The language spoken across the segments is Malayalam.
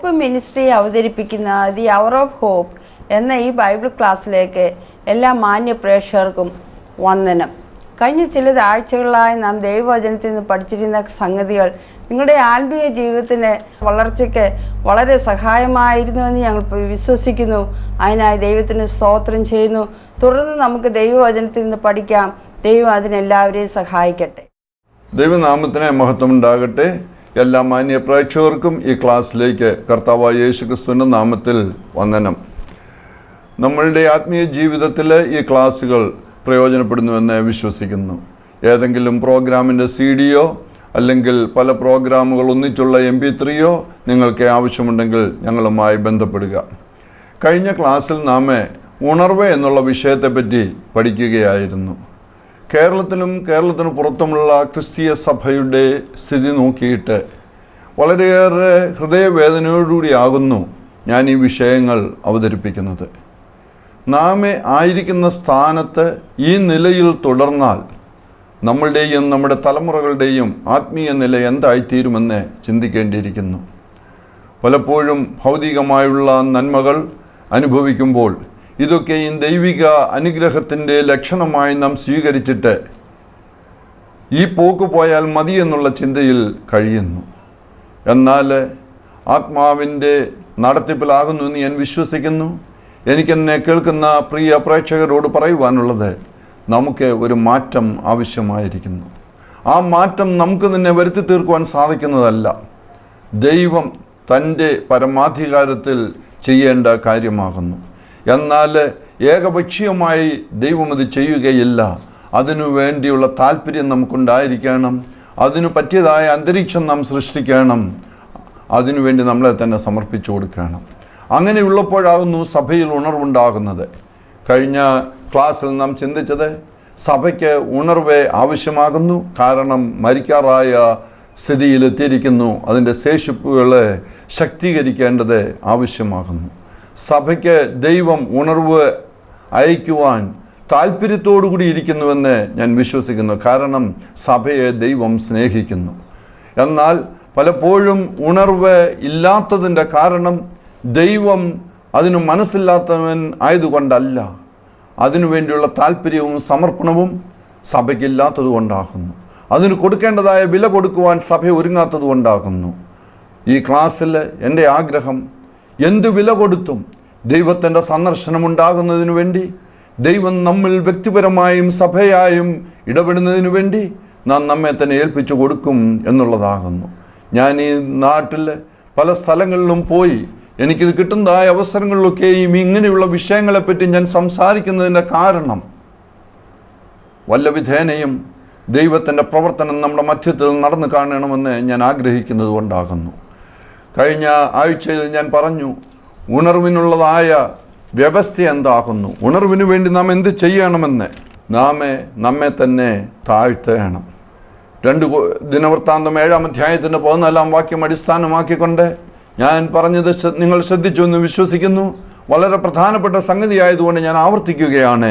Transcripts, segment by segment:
ഹോപ്പ് മിനിസ്ട്രി അവതരിപ്പിക്കുന്ന ദി അവർ ഓഫ് ഹോപ്പ് എന്ന ഈ ബൈബിൾ ക്ലാസ്സിലേക്ക് എല്ലാ മാന്യ പ്രേക്ഷകർക്കും വന്ദനം. കഴിഞ്ഞ ചില ആഴ്ചകളായി നാം ദൈവവചനത്തിൽ നിന്ന് പഠിച്ചിരുന്ന സംഗതികൾ നിങ്ങളുടെ ആത്മീയ ജീവിതത്തിന് വളർച്ചയ്ക്ക് വളരെ സഹായമായിരുന്നുവെന്ന് ഞങ്ങൾ വിശ്വസിക്കുന്നു. അതിനായി ദൈവത്തിന് സ്തോത്രം ചെയ്യുന്നു. തുടർന്ന് നമുക്ക് ദൈവവചനത്തിൽ നിന്ന് പഠിക്കാം. ദൈവം അതിനെല്ലാവരെയും സഹായിക്കട്ടെ. ദൈവനാമത്തിന് മഹത്വമുണ്ടാകട്ടെ. എല്ലാ മാന്യ പ്രേക്ഷകർക്കും ഈ ക്ലാസ്സിലേക്ക് കർത്താവായ യേശുക്രിസ്തുവിൻ്റെ നാമത്തിൽ വന്ദനം. നമ്മളുടെ ആത്മീയ ജീവിതത്തിൽ ഈ ക്ലാസ്സുകൾ പ്രയോജനപ്പെടുന്നുവെന്ന് വിശ്വസിക്കുന്നു. ഏതെങ്കിലും പ്രോഗ്രാമിൻ്റെ CD-യോ അല്ലെങ്കിൽ പല പ്രോഗ്രാമുകൾ ഒന്നിച്ചുള്ള MP3-യോ നിങ്ങൾക്ക് ആവശ്യമുണ്ടെങ്കിൽ ഞങ്ങളുമായി ബന്ധപ്പെടുക. കഴിഞ്ഞ ക്ലാസ്സിൽ നാം ഉണർവ് എന്നുള്ള വിഷയത്തെപ്പറ്റി പഠിക്കുകയായിരുന്നു. കേരളത്തിന് പുറത്തുമുള്ള ക്രിസ്തീയ സഭയുടെ സ്ഥിതി നോക്കിയിട്ട് വളരെയേറെ ഹൃദയവേദനയോടുകൂടിയാകുന്നു ഞാൻ ഈ വിഷയങ്ങൾ അവതരിപ്പിക്കുന്നത്. നാം ആയിരിക്കുന്ന സ്ഥാനത്ത് ഈ നിലയിൽ തുടർന്നാൽ നമ്മളുടെയും നമ്മുടെ തലമുറകളുടെയും ആത്മീയ നില എന്തായിത്തീരുമെന്ന് ചിന്തിക്കേണ്ടിയിരിക്കുന്നു. പലപ്പോഴും ഭൗതികമായുള്ള നന്മകൾ അനുഭവിക്കുമ്പോൾ ഇതൊക്കെയും ദൈവിക അനുഗ്രഹത്തിൻ്റെ ലക്ഷണമായി നാം സ്വീകരിച്ചിട്ട് ഈ പോക്ക് പോയാൽ മതി എന്നുള്ള ചിന്തയിൽ കഴിയുന്നു. എന്നാൽ ആത്മാവിൻ്റെ നടത്തിപ്പിലാകുന്നു എന്ന് ഞാൻ വിശ്വസിക്കുന്നു. എനിക്കെന്നെ കേൾക്കുന്ന പ്രിയ പ്രേക്ഷകരോട് പറയുവാനുള്ളത്, നമുക്ക് ഒരു മാറ്റം ആവശ്യമായിരിക്കുന്നു. ആ മാറ്റം നമുക്ക് തന്നെ വരുത്തി തീർക്കുവാൻ സാധിക്കുന്നതല്ല. ദൈവം തൻ്റെ പരമാധികാരത്തിൽ ചെയ്യേണ്ട കാര്യമാകുന്നു. എന്നാൽ ഏകപക്ഷീയമായി ദൈവം അത് ചെയ്യുകയില്ല. അതിനു വേണ്ടിയുള്ള താല്പര്യം നമുക്കുണ്ടായിരിക്കണം. അതിനു പറ്റിയതായ അന്തരീക്ഷം നാം സൃഷ്ടിക്കണം. അതിനുവേണ്ടി നമ്മളെ തന്നെ സമർപ്പിച്ചു കൊടുക്കണം. അങ്ങനെയുള്ളപ്പോഴാകുന്നു സഭയിൽ ഉണർവുണ്ടാകുന്നത്. കഴിഞ്ഞ ക്ലാസ്സിൽ നാം ചിന്തിച്ചത് സഭയ്ക്ക് ഉണർവ് ആവശ്യമാകുന്നു. കാരണം മരിക്കാറായ സ്ഥിതിയിലെത്തിയിരിക്കുന്നു. അതിൻ്റെ ശേഷിപ്പുകളെ ശക്തീകരിക്കേണ്ടത് ആവശ്യമാകുന്നു. സഭയ്ക്ക് ദൈവം ഉണർവ് അയക്കുവാൻ താല്പര്യത്തോടുകൂടി ഇരിക്കുന്നുവെന്ന് ഞാൻ വിശ്വസിക്കുന്നു. കാരണം സഭയെ ദൈവം സ്നേഹിക്കുന്നു. എന്നാൽ പലപ്പോഴും ഉണർവ് ഇല്ലാത്തതിൻ്റെ കാരണം ദൈവം അതിന് മനസ്സില്ലാത്തവൻ ആയതുകൊണ്ടല്ല, അതിനുവേണ്ടിയുള്ള താല്പര്യവും സമർപ്പണവും സഭയ്ക്കില്ലാത്തത് കൊണ്ടാകുന്നു. അതിന് കൊടുക്കേണ്ടതായ വില കൊടുക്കുവാൻ സഭ ഒരുങ്ങാത്തത് കൊണ്ടാകുന്നു. ഈ ക്ലാസ്സിൽ എൻ്റെ ആഗ്രഹം, എന്ത് വില കൊടുത്തും ദൈവത്തിൻ്റെ സന്ദർശനം ഉണ്ടാകുന്നതിനു വേണ്ടി, ദൈവം നമ്മിൽ വ്യക്തിപരമായും സഭയായും ഇടപെടുന്നതിനു വേണ്ടി നാം നമ്മെ തന്നെ ഏൽപ്പിച്ചു കൊടുക്കും എന്നുള്ളതാകുന്നു. ഞാൻ ഈ നാട്ടിൽ പല സ്ഥലങ്ങളിലും പോയി എനിക്കിത് കിട്ടുന്നതായ അവസരങ്ങളിലൊക്കെയും ഇങ്ങനെയുള്ള വിഷയങ്ങളെപ്പറ്റി ഞാൻ സംസാരിക്കുന്നതിൻ്റെ കാരണം, വല്ല വിധേനയും ദൈവത്തിൻ്റെ പ്രവർത്തനം നമ്മുടെ മധ്യത്തിൽ നടന്നു കാണണമെന്ന് ഞാൻ ആഗ്രഹിക്കുന്നത് കൊണ്ടാകുന്നു. കഴിഞ്ഞ ആഴ്ചയിൽ ഞാൻ പറഞ്ഞു, ഉണർവിനുള്ളതായ വ്യവസ്ഥ എന്താകുന്നു, ഉണർവിന് വേണ്ടി നാം എന്ത് ചെയ്യണമെന്ന്. നമ്മെ തന്നെ താഴ്ത്തണം. 2 ദിനവൃത്താന്തം 7-ാം അധ്യായത്തിൻ്റെ 14-ാം വാക്യം അടിസ്ഥാനമാക്കിക്കൊണ്ട് ഞാൻ പറഞ്ഞത് നിങ്ങൾ ശ്രദ്ധിച്ചു എന്ന് വിശ്വസിക്കുന്നു. വളരെ പ്രധാനപ്പെട്ട സംഗതിയായതുകൊണ്ട് ഞാൻ ആവർത്തിക്കുകയാണ്.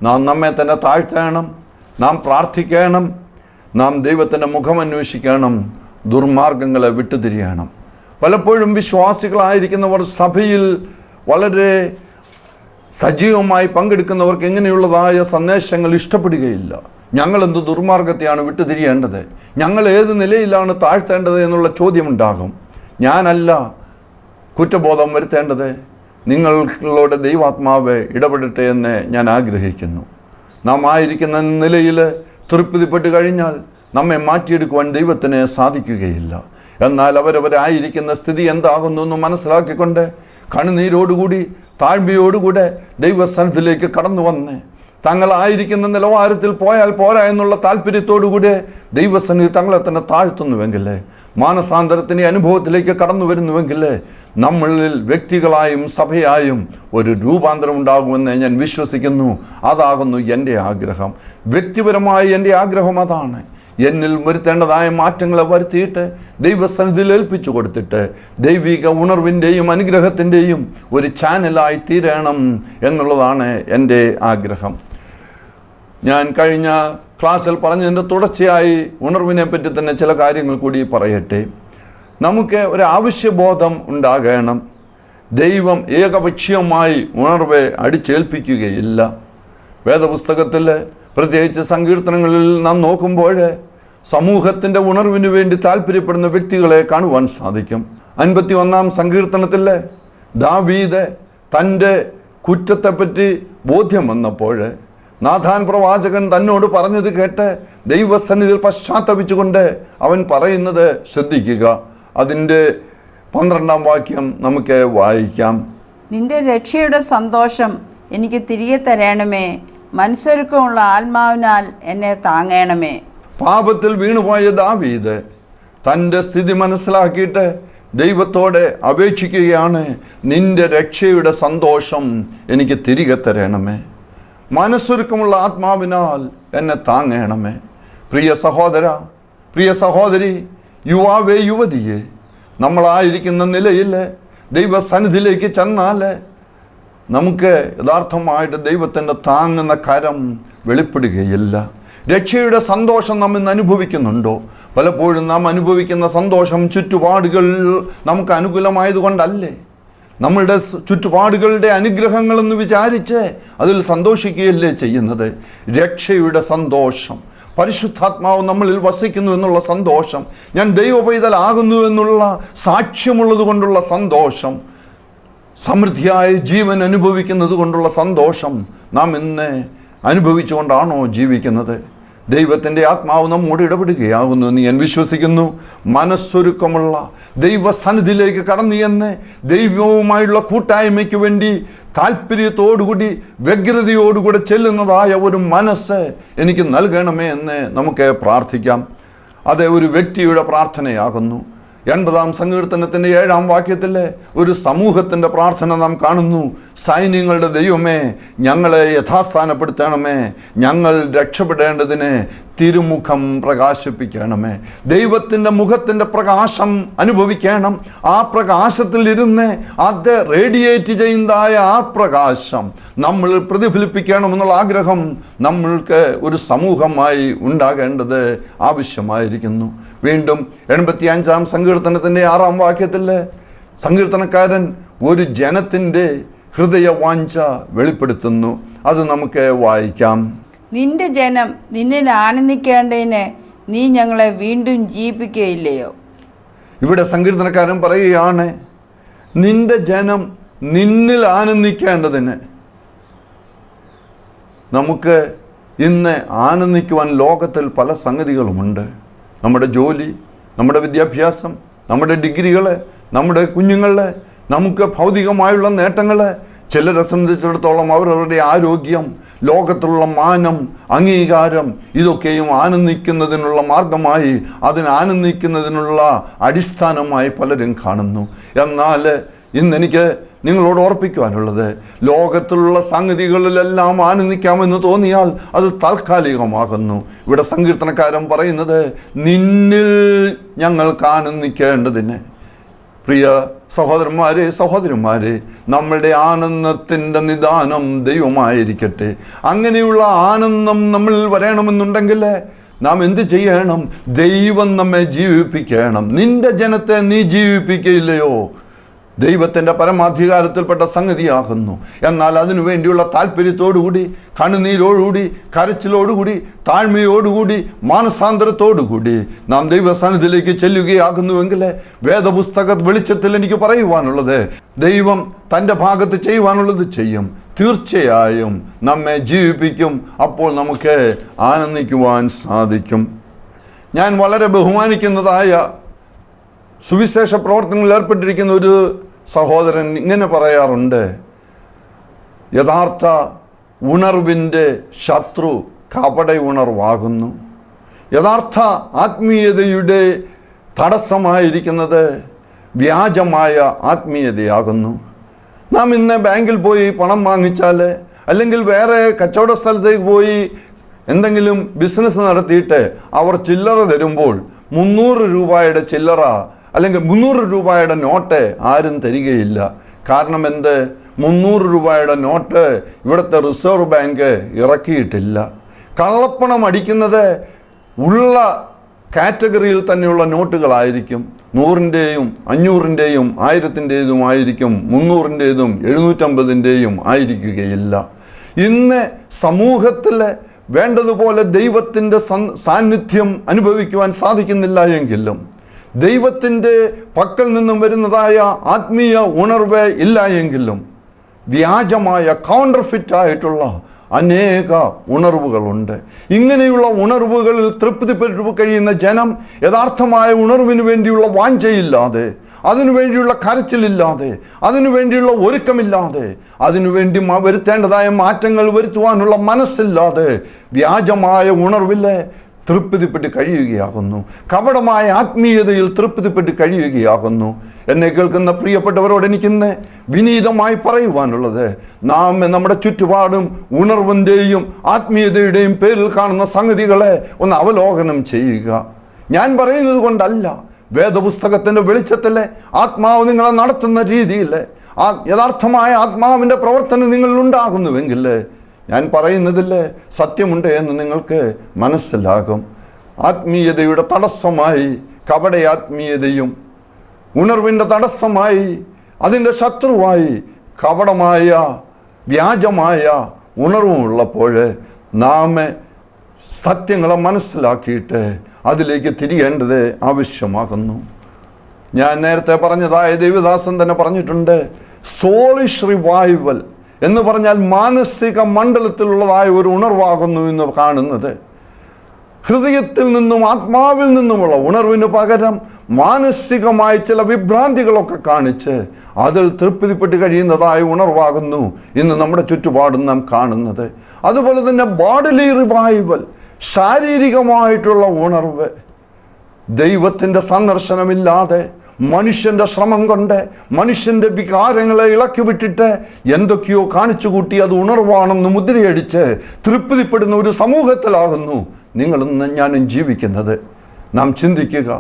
നാം നമ്മെ തന്നെ താഴ്ത്തണം, നാം പ്രാർത്ഥിക്കണം, നാം ദൈവത്തിൻ്റെ മുഖം അന്വേഷിക്കണം, ദുർമാർഗങ്ങളെ വിട്ടുതിരിയണം. പലപ്പോഴും വിശ്വാസികളായിരിക്കുന്നവർ സഭയിൽ വളരെ സജീവമായി പങ്കെടുക്കുന്നവർക്ക് എങ്ങനെയുള്ളതായ സന്ദേശങ്ങൾ ഇഷ്ടപ്പെടുകയില്ല. ഞങ്ങളെന്ത് ദുർമാർഗത്തെയാണ് വിട്ടുതിരിയേണ്ടത്, ഞങ്ങൾ ഏത് നിലയിലാണ് താഴ്ത്തേണ്ടത് എന്നുള്ള ചോദ്യമുണ്ടാകും. ഞാനല്ല കുറ്റബോധം വരുത്തേണ്ടത്, നിങ്ങളുടെ ദൈവാത്മാവ് ഇടപെടട്ടെ എന്ന് ഞാൻ ആഗ്രഹിക്കുന്നു. നാം ആയിരിക്കുന്ന നിലയിൽ തൃപ്തിപ്പെട്ട് കഴിഞ്ഞാൽ നമ്മെ മാറ്റിയെടുക്കുവാൻ ദൈവത്തിന് സാധിക്കുകയില്ല. എന്നാൽ അവരവരായിരിക്കുന്ന സ്ഥിതി എന്താകുന്നു എന്ന് മനസ്സിലാക്കിക്കൊണ്ട് കണ്ണുനീരോടുകൂടി താഴ്മയോടുകൂടെ ദൈവസ്ഥാനത്തിലേക്ക് കടന്നു വന്ന് തങ്ങളായിരിക്കുന്ന നിലവാരത്തിൽ പോയാൽ പോരാ എന്നുള്ള താല്പര്യത്തോടുകൂടി ദൈവസന്നിധി തങ്ങളെ തന്നെ താഴ്ത്തുന്നുവെങ്കിൽ, മാനസാന്തരത്തിൻ്റെ അനുഭവത്തിലേക്ക് കടന്നു വരുന്നുവെങ്കിൽ, നമ്മളിൽ വ്യക്തികളായും സഭയായും ഒരു രൂപാന്തരം ഉണ്ടാകുമെന്ന് ഞാൻ വിശ്വസിക്കുന്നു. അതാകുന്നു എൻ്റെ ആഗ്രഹം. വ്യക്തിപരമായി എൻ്റെ ആഗ്രഹം അതാണ്. എന്നിൽ വരുത്തേണ്ടതായ മാറ്റങ്ങളെ വരുത്തിയിട്ട് ദൈവസന്നിധിയിൽ ഏൽപ്പിച്ചു കൊടുത്തിട്ട് ദൈവിക ഉണർവിൻ്റെയും അനുഗ്രഹത്തിൻ്റെയും ഒരു ചാനലായി തീരണം എന്നുള്ളതാണ് എൻ്റെ ആഗ്രഹം. ഞാൻ കഴിഞ്ഞ ക്ലാസ്സിൽ പറഞ്ഞതിൻ്റെ തുടർച്ചയായി ഉണർവിനെ പറ്റി തന്നെ ചില കാര്യങ്ങൾ കൂടി പറയട്ടെ. നമുക്ക് ഒരു ആവശ്യബോധം ഉണ്ടാകണം. ദൈവം ഏകപക്ഷീയമായി ഉണർവെ അടിച്ചേൽപ്പിക്കുകയില്ല. വേദപുസ്തകത്തിൽ പ്രത്യേകിച്ച് സങ്കീർത്തനങ്ങളിൽ നാം നോക്കുമ്പോൾ സമൂഹത്തിൻ്റെ ഉണർവിന് വേണ്ടി താല്പര്യപ്പെടുന്ന വ്യക്തികളെ കാണുവാൻ സാധിക്കും. 51-ാം സങ്കീർത്തനത്തിൽ ദാവീദ് തൻ്റെ കുറ്റത്തെപ്പറ്റി ബോധ്യം വന്നപ്പോൾ നാഥാൻ പ്രവാചകൻ തന്നോട് പറഞ്ഞത് കേട്ട് ദൈവസന്നിധിയിൽ പശ്ചാത്തപിച്ചുകൊണ്ട് അവൻ പറയുന്നത് ശ്രദ്ധിക്കുക. അതിൻ്റെ 12-ാം വാക്യം നമുക്ക് വായിക്കാം. നിന്റെ രക്ഷയുടെ സന്തോഷം എനിക്ക് തിരികെ തരണമേ, മനസ്സൊരുക്കമുള്ള ആത്മാവിനാൽ എന്നെ താങ്ങണമേ. പാപത്തിൽ വീണുപോയ ദാവീദ് തൻ്റെ സ്ഥിതി മനസ്സിലാക്കിയിട്ട് ദൈവത്തോടെ അപേക്ഷിക്കുകയാണ്, നിന്റെ രക്ഷയുടെ സന്തോഷം എനിക്ക് തിരികെ തരണമേ, മനസ്സൊരുക്കമുള്ള ആത്മാവിനാൽ എന്നെ താങ്ങണമേ. പ്രിയ സഹോദര, പ്രിയ സഹോദരി, യുവാവേ, യുവതിയെ, നമ്മളായിരിക്കുന്ന നിലയിൽ ദൈവസന്നിധിയിലേക്ക് ചെന്നാൽ നമുക്ക് യഥാർത്ഥമായിട്ട് ദൈവത്തിൻ്റെ താങ്ങുന്ന കരം വെളിപ്പെടുകയില്ല. രക്ഷയുടെ സന്തോഷം നാം ഇന്ന് അനുഭവിക്കുന്നുണ്ടോ? പലപ്പോഴും നാം അനുഭവിക്കുന്ന സന്തോഷം ചുറ്റുപാടുകൾ നമുക്ക് അനുകൂലമായതുകൊണ്ടല്ലേ. നമ്മളുടെ ചുറ്റുപാടുകളുടെ അനുഗ്രഹങ്ങളെന്ന് വിചാരിച്ച് അതിൽ സന്തോഷിക്കുകയല്ലേ ചെയ്യുന്നത്. രക്ഷയുടെ സന്തോഷം, പരിശുദ്ധാത്മാവ് നമ്മളിൽ വസിക്കുന്നു എന്നുള്ള സന്തോഷം, ഞാൻ ദൈവ പൈതലാകുന്നു എന്നുള്ള സാക്ഷ്യമുള്ളത് കൊണ്ടുള്ള സന്തോഷം, സമൃദ്ധിയായ ജീവൻ അനുഭവിക്കുന്നത് കൊണ്ടുള്ള സന്തോഷം നാം ഇന്ന് അനുഭവിച്ചുകൊണ്ടാണോ ജീവിക്കുന്നത്? ദൈവത്തിൻ്റെ ആത്മാവ് നമ്മോട് ഇടപെടുകയാകുന്നു എന്ന് ഞാൻ വിശ്വസിക്കുന്നു. മനസ്സൊരുക്കമുള്ള ദൈവസന്നിധിയിലേക്ക് കടന്നു ചെന്ന് ദൈവവുമായുള്ള കൂട്ടായ്മയ്ക്ക് വേണ്ടി താല്പര്യത്തോടുകൂടി വ്യഗ്രതയോടുകൂടെ ചെല്ലുന്നതായ ഒരു മനസ്സ് എനിക്ക് നൽകണമേ എന്ന് നമുക്ക് പ്രാർത്ഥിക്കാം. അത് ഒരു വ്യക്തിയുടെ പ്രാർത്ഥനയാകുന്നു. 80-ാം സങ്കീർത്തനത്തിൻ്റെ 7-ാം വാക്യത്തിൽ ഒരു സമൂഹത്തിൻ്റെ പ്രാർത്ഥന നാം കാണുന്നു. സൈന്യങ്ങളുടെ ദൈവമേ, ഞങ്ങളെ യഥാസ്ഥാനപ്പെടുത്തണമേ, ഞങ്ങൾ രക്ഷപ്പെടേണ്ടതിന് തിരുമുഖം പ്രകാശിപ്പിക്കണമേ. ദൈവത്തിൻ്റെ മുഖത്തിൻ്റെ പ്രകാശം അനുഭവിക്കണം. ആ പ്രകാശത്തിൽ ഇരുന്ന് അത് റേഡിയേറ്റ് ചെയ്യുന്നതായ ആ പ്രകാശം നമ്മൾ പ്രതിഫലിപ്പിക്കണമെന്നുള്ള ആഗ്രഹം നമ്മൾക്ക് ഒരു സമൂഹമായി ഉണ്ടാകേണ്ടത് ആവശ്യമായിരിക്കുന്നു. വീണ്ടും 85-ാം സങ്കീർത്തനത്തിൻ്റെ 6-ാം വാക്യത്തിൽ സങ്കീർത്തനക്കാരൻ ഒരു ജനത്തിൻ്റെ ഹൃദയവാഞ്ച വെളിപ്പെടുത്തുന്നു. അത് നമുക്ക് വായിക്കാം. നിന്റെ ജനം നിന്നിൽ ആനന്ദിക്കേണ്ടതിന് നീ ഞങ്ങളെ വീണ്ടും ജീവിപ്പിക്കുകയില്ലയോ? ഇവിടെ സങ്കീർത്തനക്കാരൻ പറയുകയാണ്, നിന്റെ ജനം നിന്നിൽ ആനന്ദിക്കേണ്ടതിന്. നമുക്ക് ഇന്ന് ആനന്ദിക്കുവാൻ ലോകത്തിൽ പല സംഗതികളുമുണ്ട്. നമ്മുടെ ജോലി, നമ്മുടെ വിദ്യാഭ്യാസം, നമ്മുടെ ഡിഗ്രികൾ, നമ്മുടെ കുഞ്ഞുങ്ങൾ, നമുക്ക് ഭൗതികമായുള്ള നേട്ടങ്ങൾ, ചിലരെ സംബന്ധിച്ചിടത്തോളം അവരവരുടെ ആരോഗ്യം, ലോകത്തുള്ള മാനം, അംഗീകാരം, ഇതൊക്കെയും ആനന്ദിക്കുന്നതിനുള്ള മാർഗമായി, ആനന്ദിക്കുന്നതിനുള്ള അടിസ്ഥാനമായി പലരും കാണുന്നു. എന്നാൽ ഇന്നെനിക്ക് നിങ്ങളോട് ഓർപ്പിക്കുവാനുള്ളത്, ലോകത്തിലുള്ള സംഗതികളിലെല്ലാം ആനന്ദിക്കാമെന്ന് തോന്നിയാൽ അത് താൽക്കാലികമാകുന്നു. ഇവിടെ സങ്കീർത്തനക്കാരൻ പറയുന്നത്, നിന്നിൽ ഞങ്ങൾക്ക് ആനന്ദിക്കേണ്ടതിന്. പ്രിയ സഹോദരന്മാരെ, സഹോദരിമാരെ, നമ്മളുടെ ആനന്ദത്തിൻ്റെ നിദാനം ദൈവമായിരിക്കട്ടെ. അങ്ങനെയുള്ള ആനന്ദം നമ്മളിൽ വരണമെന്നുണ്ടെങ്കിൽ നാം എന്ത് ചെയ്യണം? ദൈവം നമ്മെ ജീവിപ്പിക്കണം. നിന്റെ ജനത്തെ നീ ജീവിപ്പിക്കുകയില്ലയോ? ദൈവത്തിൻ്റെ പരമാധികാരത്തിൽപ്പെട്ട സംഗതിയാകുന്നു. എന്നാൽ അതിനു വേണ്ടിയുള്ള താല്പര്യത്തോടുകൂടി, കണ്ണുനീരോടുകൂടി, കരച്ചിലോടുകൂടി, താഴ്മയോടുകൂടി, മാനസാന്തരത്തോടുകൂടി നാം ദൈവസന്നിധിയിലേക്ക് ചെല്ലുകയാകുന്നുവെങ്കിൽ വേദപുസ്തക വെളിച്ചത്തിൽ എനിക്ക് പറയുവാനുള്ളത്, ദൈവം തൻ്റെ ഭാഗത്ത് ചെയ്യുവാനുള്ളത് ചെയ്യും. തീർച്ചയായും നമ്മെ ജീവിപ്പിക്കും. അപ്പോൾ നമുക്ക് ആനന്ദിക്കുവാൻ സാധിക്കും. ഞാൻ വളരെ ബഹുമാനിക്കുന്നതായ സുവിശേഷ പ്രവർത്തനങ്ങളിൽ ഏർപ്പെട്ടിരിക്കുന്ന ഒരു സഹോദരൻ ഇങ്ങനെ പറയാറുണ്ട്, യഥാർത്ഥ ഉണർവിൻ്റെ ശത്രു കപട ഉണർവാകുന്നു. യഥാർത്ഥ ആത്മീയതയുടെ തടസ്സമായിരിക്കുന്നത് വ്യാജമായ ആത്മീയതയാകുന്നു. നാം ഇന്ന് ബാങ്കിൽ പോയി പണം വാങ്ങിച്ചാൽ, അല്ലെങ്കിൽ വേറെ കച്ചവട സ്ഥലത്തേക്ക് പോയി എന്തെങ്കിലും ബിസിനസ് നടത്തിയിട്ട് അവർ ചില്ലറ തരുമ്പോൾ 300 രൂപയുടെ ചില്ലറ അല്ലെങ്കിൽ 300 രൂപയുടെ നോട്ട് ആരും തരികയില്ല. കാരണം എന്ത്? 300 രൂപയുടെ നോട്ട് ഇവിടുത്തെ റിസർവ് ബാങ്ക് ഇറക്കിയിട്ടില്ല. കള്ളപ്പണം അടിക്കുന്നത് ഉള്ള കാറ്റഗറിയിൽ തന്നെയുള്ള നോട്ടുകളായിരിക്കും. 100-ൻ്റെയും 500-ൻ്റെയും 1000-ൻ്റെതുമായിരിക്കും, 300-ൻ്റെതും 750-ൻ്റെയും ആയിരിക്കുകയില്ല. ഇന്ന് സമൂഹത്തിൽ വേണ്ടതുപോലെ ദൈവത്തിൻ്റെ സാന്നിധ്യം അനുഭവിക്കുവാൻ സാധിക്കുന്നില്ല എങ്കിലും, ദൈവത്തിൻ്റെ പക്കൽ നിന്നും വരുന്നതായ ആത്മീയ ഉണർവ് ഇല്ല എങ്കിലും, വ്യാജമായ കൗണ്ടർഫിറ്റായിട്ടുള്ള അനേക ഉണർവുകളുണ്ട്. ഇങ്ങനെയുള്ള ഉണർവുകളിൽ തൃപ്തിപ്പെട്ടു കഴിയുന്ന ജനം യഥാർത്ഥമായ ഉണർവിന് വേണ്ടിയുള്ള വാഞ്ചയില്ലാതെ, അതിനുവേണ്ടിയുള്ള കരച്ചിലില്ലാതെ, അതിനുവേണ്ടിയുള്ള ഒരുക്കമില്ലാതെ, അതിനുവേണ്ടി വരുത്തേണ്ടതായ മാറ്റങ്ങൾ വരുത്തുവാനുള്ള മനസ്സില്ലാതെ വ്യാജമായ ഉണർവിൽ തൃപ്തിപ്പെട്ട് കഴിയുകയാകുന്നു. കപടമായ ആത്മീയതയിൽ തൃപ്തിപ്പെട്ട് കഴിയുകയാകുന്നു. എന്നെ കേൾക്കുന്ന പ്രിയപ്പെട്ടവരോട് എനിക്കിന്ന് വിനീതമായി പറയുവാനുള്ളത്, നാം നമ്മുടെ ചുറ്റുപാടും ഉണർവിൻ്റെയും ആത്മീയതയുടെയും പേരിൽ കാണുന്ന സംഗതികളെ ഒന്ന് അവലോകനം ചെയ്യുക. ഞാൻ പറയുന്നത് കൊണ്ടല്ല, വേദപുസ്തകത്തിൻ്റെ വെളിച്ചത്തിലെ ആത്മാവ് നിങ്ങളെ നടത്തുന്ന രീതിയിൽ യഥാർത്ഥമായ ആത്മാവിൻ്റെ പ്രവർത്തനം നിങ്ങളിൽ ഉണ്ടാകുന്നുവെങ്കിൽ ഞാൻ പറയുന്നതിൽ സത്യമുണ്ട് എന്ന് നിങ്ങൾക്ക് മനസ്സിലാകും. ആത്മീയതയുടെ തടസ്സമായി കപട ആത്മീയതയും, ഉണർവിൻ്റെ തടസ്സമായി അതിൻ്റെ ശത്രുവായി കപടമായ വ്യാജമായ ഉണർവുമുള്ളപ്പോൾ നാം സത്യങ്ങളെ മനസ്സിലാക്കിയിട്ട് അതിലേക്ക് തിരിയേണ്ടത് ആവശ്യമാകുന്നു. ഞാൻ നേരത്തെ പറഞ്ഞതായ ദേവദാസൻ തന്നെ പറഞ്ഞിട്ടുണ്ട്, സോളിഷ് റിവൈവൽ എന്ന് പറഞ്ഞാൽ മാനസിക മണ്ഡലത്തിലുള്ളതായ ഒരു ഉണർവാകുന്നു എന്ന് കാണുന്നത്. ഹൃദയത്തിൽ നിന്നും ആത്മാവിൽ നിന്നുമുള്ള ഉണർവിന് പകരം മാനസികമായ ചില വിഭ്രാന്തികളൊക്കെ കാണിച്ച് അതിൽ തൃപ്തിപ്പെട്ട് കഴിയുന്നതായ ഉണർവാകുന്നു ഇന്ന് നമ്മുടെ ചുറ്റുപാടും നാം കാണുന്നത്. അതുപോലെ തന്നെ ബോഡിലി റിവൈവൽ, ശാരീരികമായിട്ടുള്ള ഉണർവ്, ദൈവത്തിൻ്റെ സന്ദർശനമില്ലാതെ മനുഷ്യൻ്റെ ശ്രമം കൊണ്ട് മനുഷ്യൻ്റെ വികാരങ്ങളെ ഇളക്കി വിട്ടിട്ട് എന്തൊക്കെയോ കാണിച്ചു കൂട്ടി അത് ഉണർവാണെന്ന് മുദ്രയടിച്ച് തൃപ്തിപ്പെടുന്ന ഒരു സമൂഹത്തിലാകുന്നു നിങ്ങളും ഞാനും ജീവിക്കുന്നത്. നാം ചിന്തിക്കുക,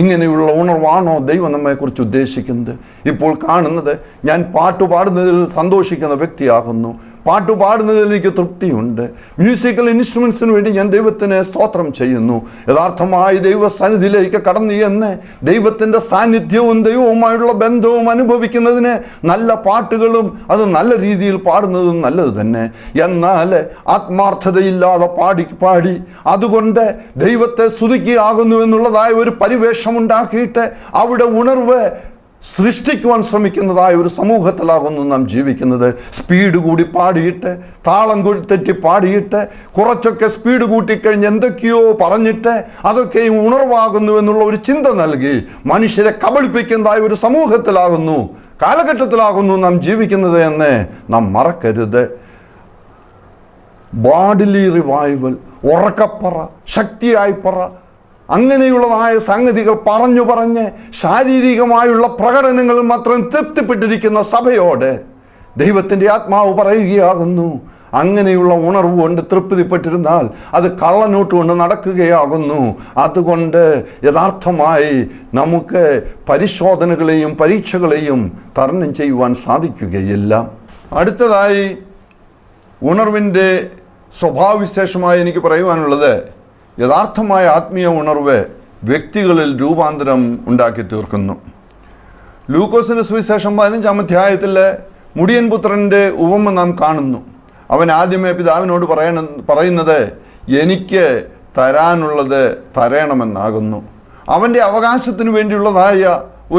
ഇങ്ങനെയുള്ള ഉണർവാണോ ദൈവം നമ്മെക്കുറിച്ച് ഉദ്ദേശിക്കുന്നത്? ഇപ്പോൾ കാണുന്നത്, ഞാൻ പാട്ടുപാടുന്നതിൽ സന്തോഷിക്കുന്ന വ്യക്തിയാകുന്നു. പാട്ടുപാടുന്നതിൽ എനിക്ക് തൃപ്തിയുണ്ട്. മ്യൂസിക്കൽ ഇൻസ്ട്രുമെൻസിന് വേണ്ടി ഞാൻ ദൈവത്തിന് സ്തോത്രം ചെയ്യുന്നു. യഥാർത്ഥമായി ദൈവസന്നിധിയിലേക്ക് കടന്നു എന്ന് ദൈവത്തിൻ്റെ സാന്നിധ്യവും ദൈവവുമായുള്ള ബന്ധവും അനുഭവിക്കുന്നതിന് നല്ല പാട്ടുകളും അത് നല്ല രീതിയിൽ പാടുന്നതും നല്ലത് തന്നെ. എന്നാൽ ആത്മാർത്ഥതയില്ലാതെ പാടി അതുകൊണ്ട് ദൈവത്തെ സ്തുതിക്കുകയാകുന്നു എന്നുള്ളതായ ഒരു പരിവേഷമുണ്ടാക്കിയിട്ട് അവിടെ ഉണർവ് സൃഷ്ടിക്കുവാൻ ശ്രമിക്കുന്നതായ ഒരു സമൂഹത്തിലാകുന്നു നാം ജീവിക്കുന്നത്. സ്പീഡ് കൂടി പാടിയിട്ട്, താളം തെറ്റി പാടിയിട്ട്, കുറച്ചൊക്കെ സ്പീഡ് കൂട്ടിക്കഴിഞ്ഞ് എന്തൊക്കെയോ പറഞ്ഞിട്ട് അതൊക്കെയും ഉണർവാകുന്നു എന്നുള്ള ഒരു ചിന്ത നൽകി മനുഷ്യരെ കബളിപ്പിക്കുന്നതായ ഒരു സമൂഹത്തിലാകുന്നു, കാലഘട്ടത്തിലാകുന്നു നാം ജീവിക്കുന്നത് എന്ന് നാം മറക്കരുത്. ബോഡിലി റിവൈവൽ, ഉറക്കപ്പറ, ശക്തിയായി പറ, അങ്ങനെയുള്ളതായ സംഗതികൾ പറഞ്ഞ് ശാരീരികമായുള്ള പ്രകടനങ്ങൾ മാത്രം തൃപ്തിപ്പെട്ടിരിക്കുന്ന സഭയോട് ദൈവത്തിൻ്റെ ആത്മാവ് പറയുകയാകുന്നു, അങ്ങനെയുള്ള ഉണർവ് കൊണ്ട് തൃപ്തിപ്പെട്ടിരുന്നാൽ അത് കള്ളനോട്ട് കൊണ്ട് നടക്കുകയാകുന്നു. അതുകൊണ്ട് യഥാർത്ഥമായി നമുക്ക് പരിശോധനകളെയും പരീക്ഷകളെയും തരണം ചെയ്യുവാൻ സാധിക്കുകയില്ല. അടുത്തതായി ഉണർവിൻ്റെ സ്വഭാവവിശേഷമായി എനിക്ക് പറയുവാനുള്ളത്, യഥാർത്ഥമായ ആത്മീയ ഉണർവ് വ്യക്തികളിൽ രൂപാന്തരം ഉണ്ടാക്കി തീർക്കുന്നു. ലൂക്കോസിൻ്റെ സുവിശേഷം 15-ാം അധ്യായത്തിൽ മുടിയൻ പുത്രൻ്റെ ഉപമ നാം കാണുന്നു. അവൻ ആദ്യമേ പിതാവിനോട് പറയുന്നത് എനിക്ക് തരാനുള്ളത് തരണമെന്നാകുന്നു. അവൻ്റെ അവകാശത്തിനു വേണ്ടിയുള്ളതായ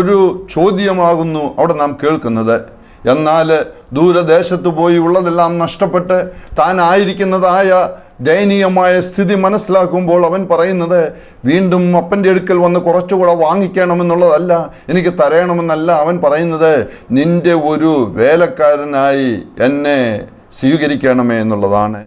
ഒരു ചോദ്യമാകുന്നു അവിടെ നാം കേൾക്കുന്നത്. എന്നാൽ ദൂരദേശത്ത് പോയി ഉള്ളതെല്ലാം നഷ്ടപ്പെട്ട് താൻ ആയിരിക്കുന്നതായ ദയനീയമായ സ്ഥിതി മനസ്സിലാക്കുമ്പോൾ അവൻ പറയുന്നത്, വീണ്ടും അപ്പൻ്റെ അടുക്കൽ വന്ന് കുറച്ചുകൂടെ വാങ്ങിക്കണമെന്നുള്ളതല്ല, എനിക്ക് തരണമെന്നല്ല. അവൻ പറയുന്നത്, നിന്റെ ഒരു വേലക്കാരനായി എന്നെ സ്വീകരിക്കണമേ എന്നുള്ളതാണ്.